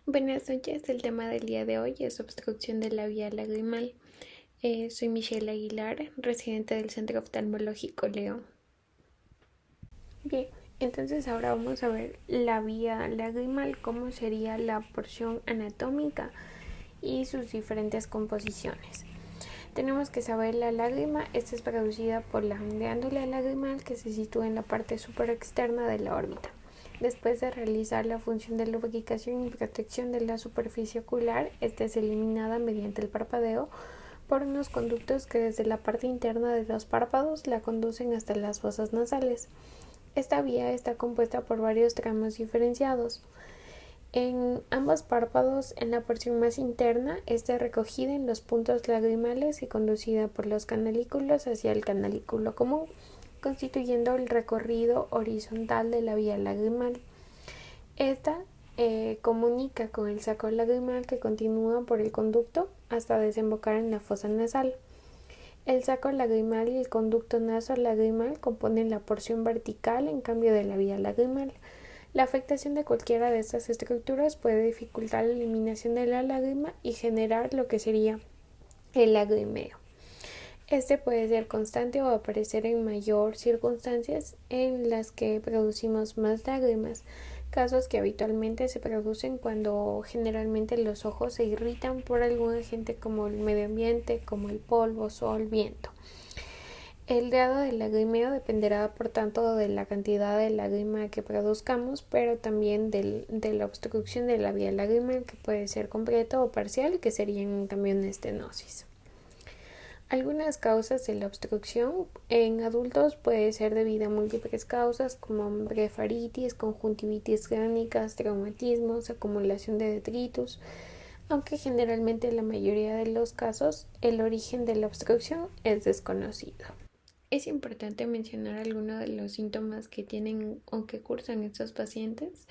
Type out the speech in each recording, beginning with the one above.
Buenas noches, el tema del día de hoy es obstrucción de la vía lagrimal. Soy Michelle Aguilar, residente del Centro Oftalmológico León. Bien, entonces ahora vamos a ver la vía lagrimal, cómo sería la porción anatómica y sus diferentes composiciones. Tenemos que saber la lágrima. Esta es producida por la glándula lagrimal que se sitúa en la parte superior externa de la órbita. Después de realizar la función de lubricación y protección de la superficie ocular, esta es eliminada mediante el parpadeo por unos conductos que desde la parte interna de los párpados la conducen hasta las fosas nasales. Esta vía está compuesta por varios tramos diferenciados. En ambos párpados, en la porción más interna, está recogida en los puntos lagrimales y conducida por los canalículos hacia el canalículo común, constituyendo el recorrido horizontal de la vía lagrimal. Esta comunica con el saco lagrimal que continúa por el conducto hasta desembocar en la fosa nasal. El saco lagrimal y el conducto naso-lagrimal componen la porción vertical en cambio de la vía lagrimal. La afectación de cualquiera de estas estructuras puede dificultar la eliminación de la lágrima y generar lo que sería el lagrimeo. Este puede ser constante o aparecer en mayor circunstancias en las que producimos más lágrimas, casos que habitualmente se producen cuando generalmente los ojos se irritan por algún agente como el medio ambiente, como el polvo, sol, viento. El grado de lagrimeo dependerá, por tanto, de la cantidad de lágrima que produzcamos, pero también de la obstrucción de la vía lagrimal, que puede ser completa o parcial, que sería en cambio una estenosis. Algunas causas de la obstrucción en adultos puede ser debido a múltiples causas como blefaritis, conjuntivitis crónicas, traumatismos, acumulación de detritus, aunque generalmente en la mayoría de los casos el origen de la obstrucción es desconocido. Es importante mencionar algunos de los síntomas que tienen o que cursan estos pacientes.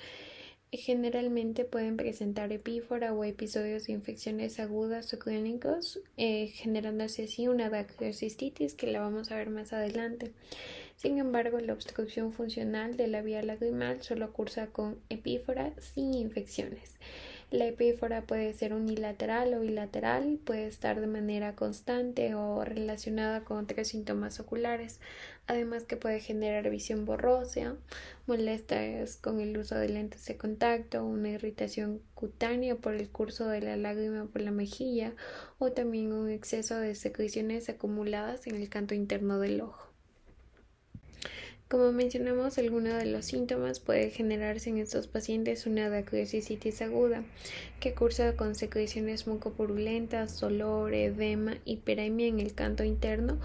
Generalmente pueden presentar epífora o episodios de infecciones agudas o crónicos, generándose así una bacteriocistitis que la vamos a ver más adelante. Sin embargo, la obstrucción funcional de la vía lagrimal solo cursa con epífora sin infecciones. La epífora puede ser unilateral o bilateral, puede estar de manera constante o relacionada con otros síntomas oculares, además que puede generar visión borrosa, molestias con el uso de lentes de contacto, una irritación cutánea por el curso de la lágrima por la mejilla o también un exceso de secreciones acumuladas en el canto interno del ojo. Como mencionamos, algunos de los síntomas puede generarse en estos pacientes una bacteriocistitis aguda que cursa con secreciones mucopurulentas, dolor, edema, hiperemia en el canto interno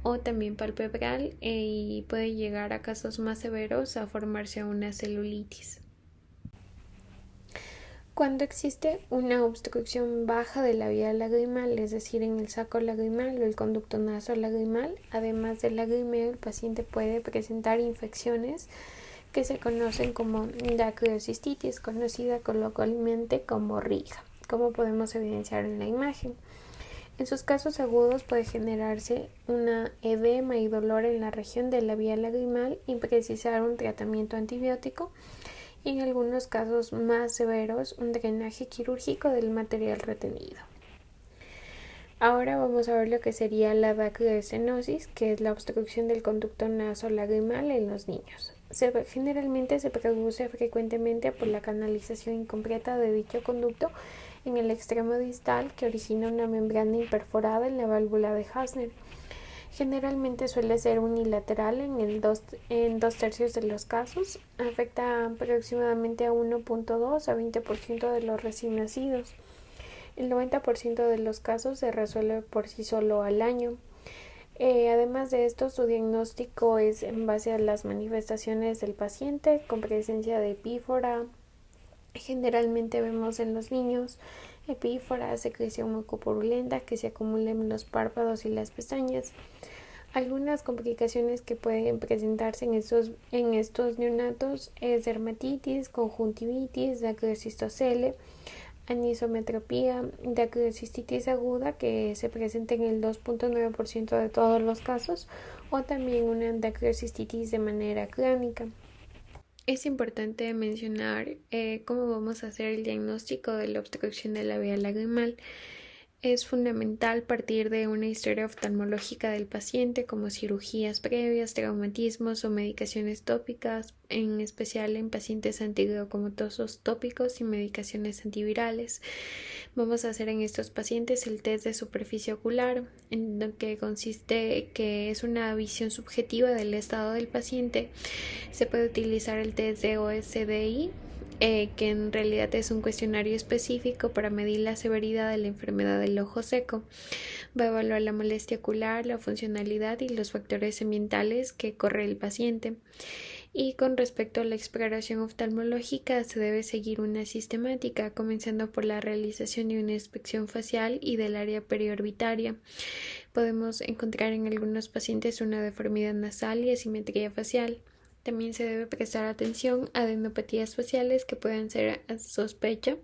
o también palpebral y puede llegar a casos más severos a formarse una celulitis. Cuando existe una obstrucción baja de la vía lagrimal, es decir, en el saco lagrimal o el conducto naso-lagrimal, además del lagrimeo, el paciente puede presentar infecciones que se conocen como dacrocititis, conocida coloquialmente como riga, como podemos evidenciar en la imagen. En sus casos agudos puede generarse una edema y dolor en la región de la vía lagrimal y precisar un tratamiento antibiótico y en algunos casos más severos un drenaje quirúrgico del material retenido. Ahora vamos a ver lo que sería la bacteriocenosis, que es la obstrucción del conducto naso-lagrimal en los niños. Generalmente se produce frecuentemente por la canalización incompleta de dicho conducto en el extremo distal que origina una membrana imperforada en la válvula de Hasner. Generalmente suele ser unilateral en dos tercios de los casos. Afecta aproximadamente a 1.2 a 20% de los recién nacidos. El 90% de los casos se resuelve por sí solo al año. Además de esto, su diagnóstico es en base a las manifestaciones del paciente con presencia de epífora. Generalmente vemos en los niños epífora, secreción mucopurulenta que se acumula en los párpados y las pestañas. Algunas complicaciones que pueden presentarse en estos neonatos es dermatitis, conjuntivitis, dacrocistocele, anisometropía, dacrocistitis aguda que se presenta en el 2.9% de todos los casos o también una dacrocistitis de manera crónica. Es importante mencionar cómo vamos a hacer el diagnóstico de la obstrucción de la vía lagrimal. Es fundamental partir de una historia oftalmológica del paciente, como cirugías previas, traumatismos o medicaciones tópicas, en especial en pacientes antiglaucomatosos tópicos y medicaciones antivirales. Vamos a hacer en estos pacientes el test de superficie ocular, en lo que consiste que es una visión subjetiva del estado del paciente. Se puede utilizar el test de OSDI, que en realidad es un cuestionario específico para medir la severidad de la enfermedad del ojo seco. Va a evaluar la molestia ocular, la funcionalidad y los factores ambientales que corre el paciente. Y con respecto a la exploración oftalmológica, se debe seguir una sistemática, comenzando por la realización de una inspección facial y del área periorbitaria. Podemos encontrar en algunos pacientes una deformidad nasal y asimetría facial. También se debe prestar atención a adenopatías faciales que puedan ser a sospecha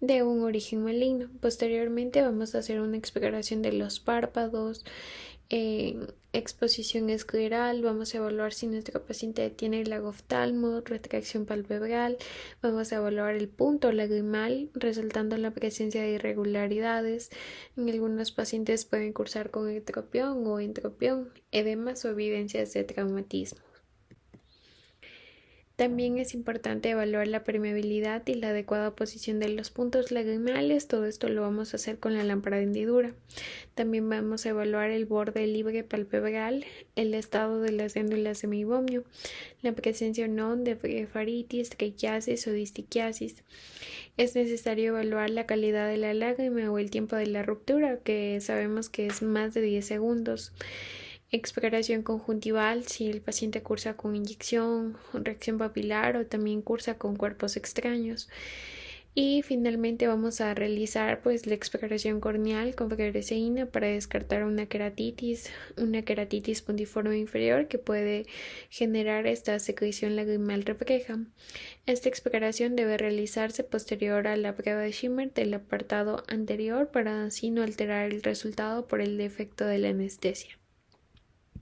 de un origen maligno. Posteriormente vamos a hacer una exploración de los párpados, exposición escleral, vamos a evaluar si nuestro paciente tiene lagoftalmo, retracción palpebral, vamos a evaluar el punto lagrimal, resaltando la presencia de irregularidades. En algunos pacientes pueden cursar con etropión o entropión, edemas o evidencias de traumatismo. También es importante evaluar la permeabilidad y la adecuada posición de los puntos lagrimales. Todo esto lo vamos a hacer con la lámpara de hendidura. También vamos a evaluar el borde libre palpebral, el estado de las glándulas de meibomio, la presencia o no de blefaritis, triquiasis o distiquiasis. Es necesario evaluar la calidad de la lágrima o el tiempo de la ruptura, que sabemos que es más de 10 segundos. Exploración conjuntival, si el paciente cursa con inyección, reacción papilar o también cursa con cuerpos extraños. Y finalmente vamos a realizar la exploración corneal con fluoresceína para descartar una queratitis puntiforme inferior que puede generar esta secreción lagrimal refleja. Esta exploración debe realizarse posterior a la prueba de Schimmer del apartado anterior para así no alterar el resultado por el defecto de la anestesia.